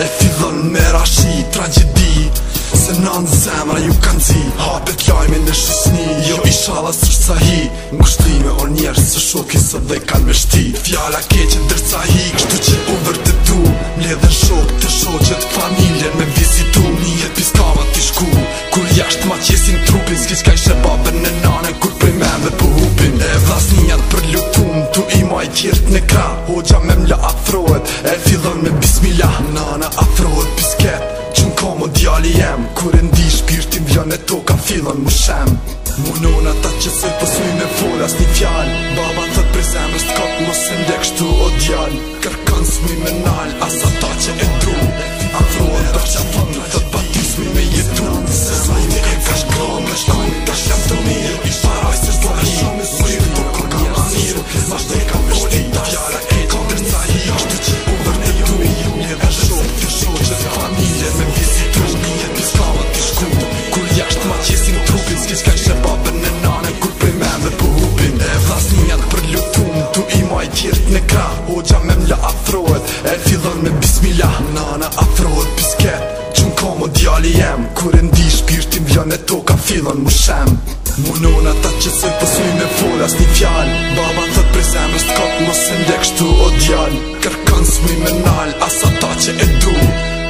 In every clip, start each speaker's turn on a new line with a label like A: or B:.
A: E fillon me rashi, tragedi se në zemra ju kanë zi. Hapet lajme në shisni, jo inshallah s'është sahi. Ngushtime o njerës së shoki së dhe kanë me shti. Fjalla keqe dërca hi, kështu që u vërtetu. Mledhen shok të shoqet familjen me vizitu. Njihet piskava t'i shku, kur jashtë ma qesin trupin. S'ki qka ishe babën në nane, kur prej men dhe po hupin. E vlasninjat për lutum, tu ima i tjert në kra. Hoxha me mla afrohet, e fillon me bismillah. Nana afrohet pisket, qënë komo djali jem. Kur e ndi shpirtin vjon e toka fillon mu shem. Munon ata që se pësuj me folas një fjall. Baba thët prej zemrës t'kap mos e ndek shtu o djall. Kërkan s'mi me nal, as ata që e du. Afrohet për që fëm, thët pa ty s'mi me jetu. Se s'majni e ka shkron, me shkron, ka shem të mirë. I paraj se s'lahi, me s'mirë, të kërka masirë. Ma shte ka vështi, fjara e ka dërca hi. Kështu që u vërtetu, edhe shok të shoqet familje me vizitu. Njihet piskava t'i shku, kur jashtë ma qesin trupin. S'ki qka ishe babën në nane, kur prej men dhe po hupin. E vlasninjat për lutum, tu ima i tjert në kra. Hoxha me mla afrohet, e fillon me bismillah. Nana afrohet pisket, qënë komo djali jem. Kur e ndi shpirtin vjon e toka fillon mu shem. Munon ata që se pësuj me folas një fjall. Baba thët prej zemrës t'kap mos e ndek shtu o djall. Kërkan s'mi me nal, as ata që e du.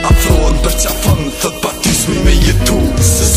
A: Afrohet për qa fën, thët pa ty s'mi me jetu. Se